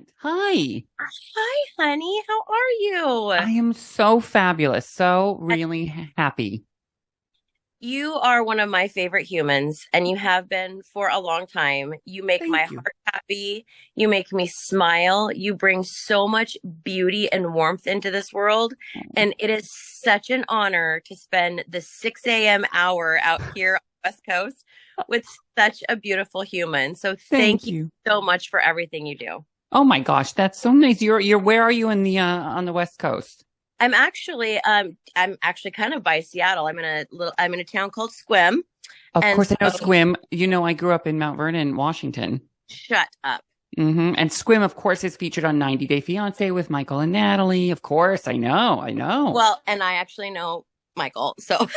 And hi, Hi, honey. How are I you? am so fabulous, so really happy. You are one of my favorite humans, and you have been for a long time. You make my Thank you. heart happy. You make me smile. You bring so much beauty and warmth into this world. And it is such an honor to spend the 6 a.m. hour out here on the West Coast with such a beautiful human. So thank Thank you you. so much for everything you do. Oh my gosh, that's so nice. You're where are you in the on the West Coast? I'm actually kind of by Seattle. I'm in a town called Squim. Of And course, I know so Squim. I grew up in Mount Vernon, Washington. shut up. And Squim, of course, is featured on 90 Day Fiance with Michael and Natalie. Of course, I know, I know. Well, and I actually know Michael. So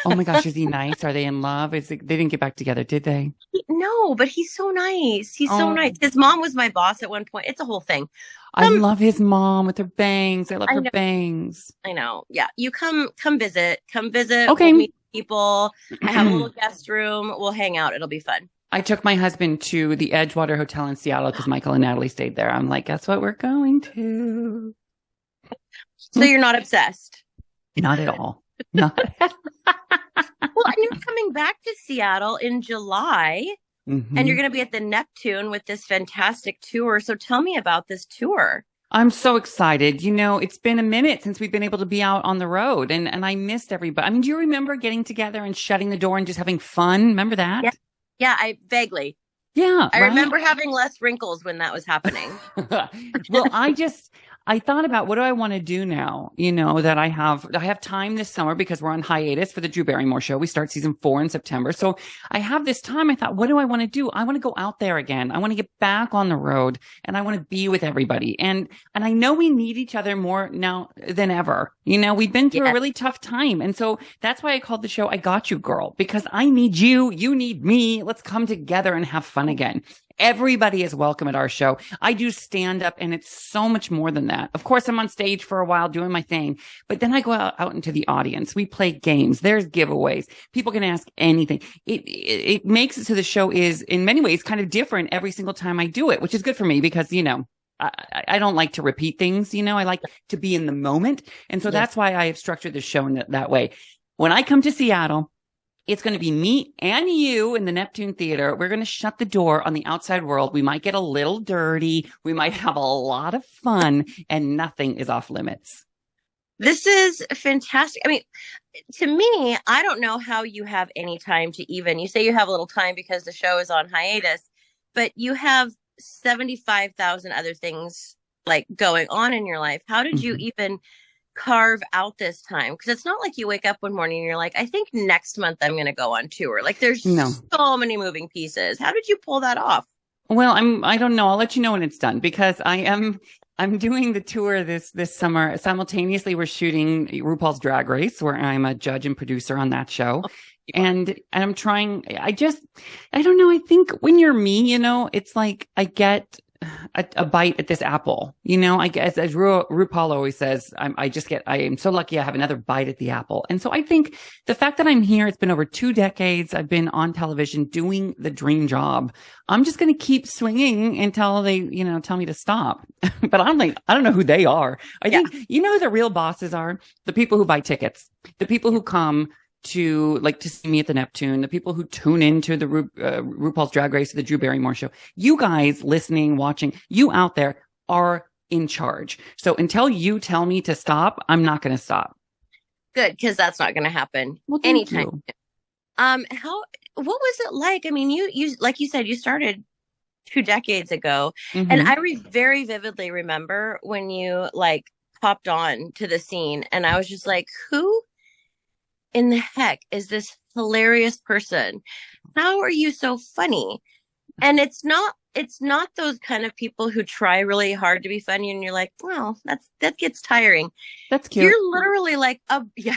Oh my gosh, is he nice? Are they in love? They didn't get back together, did they? no, but he's so nice. He's so nice. Oh, His mom was my boss at one point. It's a whole thing. I Come, love his mom with her bangs. I love I her know, bangs. I know. Yeah, you come visit. Come visit. We'll Okay. meet people. I have a little guest room. We'll hang out. It'll be fun. I took my husband to the Edgewater Hotel in Seattle because Michael and Natalie stayed there. I'm like, guess what we're going to? So you're not obsessed. Not at all. Not. Well, and you're coming back to Seattle in July, and you're Mhm. going to be at the Neptune with this fantastic tour. So tell me about this tour. I'm so excited. It's been a minute since we've been able to be out on the road and I missed everybody. I mean, do you remember getting together and shutting the door and just having fun? Remember Yeah, that? yeah, I vaguely. Yeah, I right. remember having less wrinkles when that was happening. Well, I thought about what do I want to do now? That I have time this summer because we're on hiatus for the Drew Barrymore show. We start season 4 in September. So I have this time. I thought, what do I want to do? I want to go out there again. I want to get back on the road and I want to be with everybody. And I know we need each other more now than ever. We've been through a Yeah. really tough time. And so that's why I called the show I Got You Girl, because I need you. You need me. Let's come together and have fun again. Everybody is welcome at our show. I do stand up and it's so much more than that. Of course, I'm on stage for a while doing my thing, but then I go out into the audience. We play games. There's giveaways. People can ask anything. It makes it so the show is in many ways kind of different every single time I do it, which is good for me because, I don't like to repeat things. I like to be in the moment. And so Yes. that's why I have structured the show in that way. When I come to Seattle, it's going to be me and you in the Neptune Theater. We're going to shut the door on the outside world. We might get a little dirty. We might have a lot of fun and nothing is off limits. This is fantastic. I mean, to me, I don't know how you have any time to even, you say you have a little time because the show is on hiatus, but you have 75,000 other things like going on in your life. How did you Mhm. even carve out this time? Because it's not like you wake up one morning and you're like, I think next month I'm going to go on tour. Like No. there's so many moving pieces. How did you pull that off? Well, I don't know. I'll let you know when it's done because I'm doing the tour this summer. Simultaneously, we're shooting RuPaul's Drag Race, where I'm a judge and producer on that show. And I'm trying, I don't know. I think when you're me, it's like I get a bite at this apple, I guess as RuPaul always says, I am so lucky I have another bite at the apple. And so I think the fact that I'm here, it's been over 2 decades. I've been on television doing the dream job. I'm just going to keep swinging until they, tell me to stop. But I'm like, I don't know who they are. I think, who the real bosses are? The people who buy tickets, the people who come to see me at the Neptune, the people who tune into the RuPaul's Drag Race, the Drew Barrymore show. You guys listening, watching, you out there are in charge. So until you tell me to stop, I'm not going to stop. Good, because that's not going to happen Well, thank anytime. you. What was it like? I mean, you like you said, you started 2 decades ago, and Mhm. I very vividly remember when you like popped on to the scene, and I was just like, who in the heck is this hilarious person? How are you so funny? And it's not those kind of people who try really hard to be funny and you're like, well, that gets tiring. That's cute. You're literally like a yeah,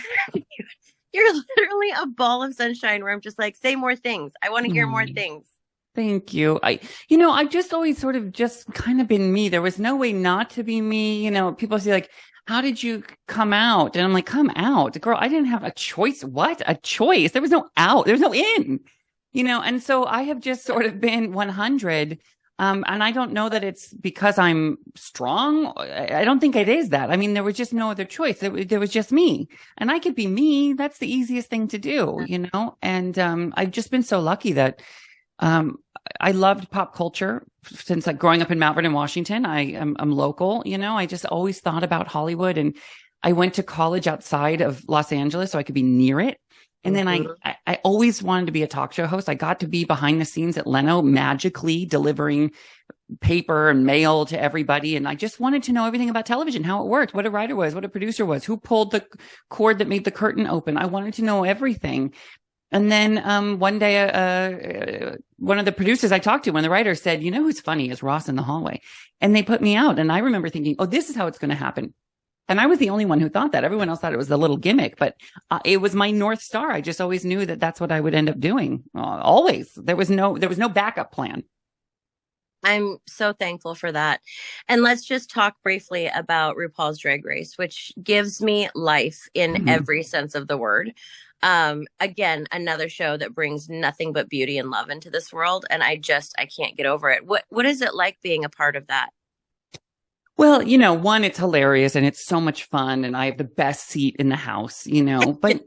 you're literally a ball of sunshine where I'm just like, say more things. I want to hear more Mm. things. Thank you. I've just always sort of just kind of been me. There was no way not to be me. People say like, how did you come out? And I'm like, come out, girl. I didn't have a choice. What? A choice? There was no out. There was no in, and so I have just sort of been 100. And I don't know that it's because I'm strong. I don't think it is that. I mean, there was just no other choice. There was just me, and I could be me. That's the easiest thing to do, you know? And, I've just been so lucky that, um, I loved pop culture since like growing up in Mount Vernon, Washington. I'm local, you know, I just always thought about Hollywood, and I went to college outside of Los Angeles so I could be near it. And then I always wanted to be a talk show host. I got to be behind the scenes at Leno, magically delivering paper and mail to everybody. And I just wanted to know everything about television, how it worked, what a writer was, what a producer was, who pulled the cord that made the curtain open. I wanted to know everything. And then, one day, one of the producers I talked to, one of the writers said, you know, who's funny is Ross in the hallway. And they put me out. And I remember thinking, oh, this is how it's going to happen. And I was the only one who thought that. Everyone else thought it was a little gimmick, but it was my North Star. I just always knew that that's what I would end up doing. Always. There was no backup plan. I'm so thankful for that. And let's just talk briefly about RuPaul's Drag Race, which gives me life in every sense of the word. Again, another show that brings nothing but beauty and love into this world. And I can't get over it. What is it like being a part of that? Well, you know, one, it's hilarious and it's so much fun, and I have the best seat in the house, you know, but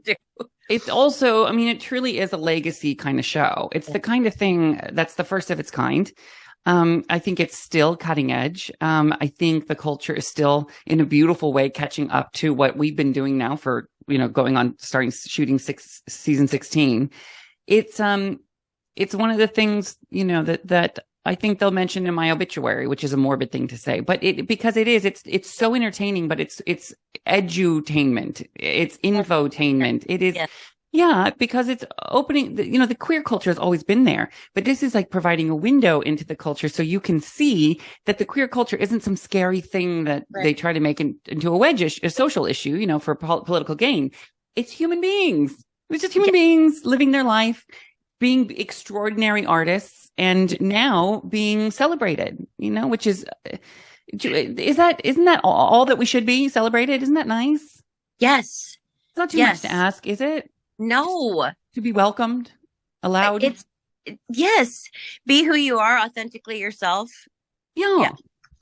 it's also, I mean, it truly is a legacy kind of show. It's the kind of thing that's the first of its kind. I think it's still cutting edge. I think the culture is still in a beautiful way catching up to what we've been doing now for, you know, going on, starting shooting season 16. It's one of the things, you know, that I think they'll mention in my obituary, which is a morbid thing to say, but because it's so entertaining, but it's edutainment, it's infotainment. It is, yeah, because it's opening, you know, the queer culture has always been there, but this is like providing a window into the culture so you can see that the queer culture isn't some scary thing that they try to make into a social issue, you know, for political gain. It's human beings. It's just human beings living their life, being extraordinary artists, and now being celebrated, you know, which isn't that all that we should be celebrated? Isn't that nice? Yes. It's not too much to ask, is it? No. To be welcomed, allowed. Yes. Be who you are, authentically yourself. Yeah.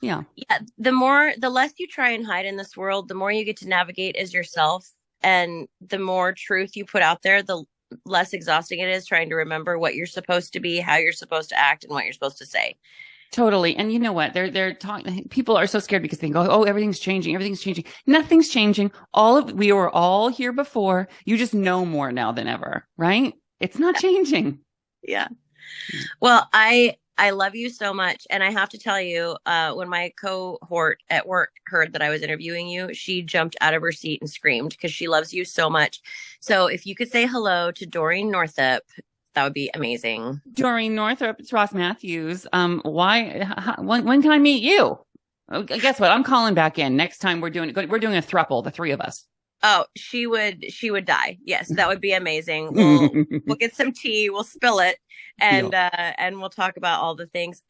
The less you try and hide in this world, the more you get to navigate as yourself. And the more truth you put out there, the less exhausting it is trying to remember what you're supposed to be, how you're supposed to act, and what you're supposed to say. Totally. And you know what? They're talking, people are so scared because they go, oh, everything's changing. Everything's changing. Nothing's changing. We were all here before. You just know more now than ever, right? It's not changing. Yeah. Well, I love you so much. And I have to tell you, when my cohort at work heard that I was interviewing you, she jumped out of her seat and screamed because she loves you so much. So if you could say hello to Doreen Northup, that would be amazing. Doreen Northup, it's Ross Matthews. When can I meet you? Guess what? I'm calling back in. Next time we're doing a throuple, the three of us. Oh, she would die. Yes, that would be amazing. We'll get some tea, we'll spill it, and we'll talk about all the things.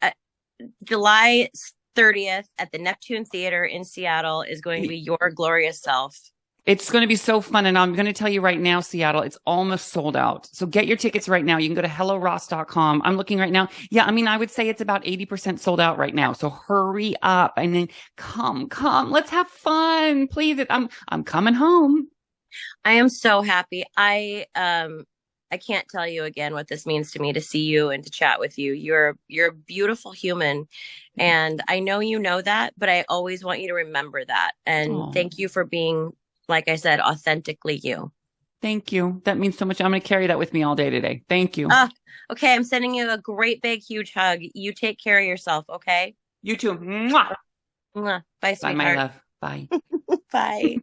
July 30th at the Neptune Theater in Seattle is going to be Your Glorious Self. It's going to be so fun. And I'm going to tell you right now, Seattle, it's almost sold out. So get your tickets right now. You can go to helloross.com. I'm looking right now. Yeah. I mean, I would say it's about 80% sold out right now. So hurry up and then come. Let's have fun. Please. I'm coming home. I am so happy. I can't tell you again what this means to me to see you and to chat with you. You're a beautiful human. And I know you know that, but I always want you to remember that. And thank you for being, like I said, authentically you. Thank you. That means so much. I'm going to carry that with me all day today. Thank you. Okay. I'm sending you a great, big, huge hug. You take care of yourself. Okay. You too. Mwah. Bye, sweetheart. Bye, my love. Bye. Bye.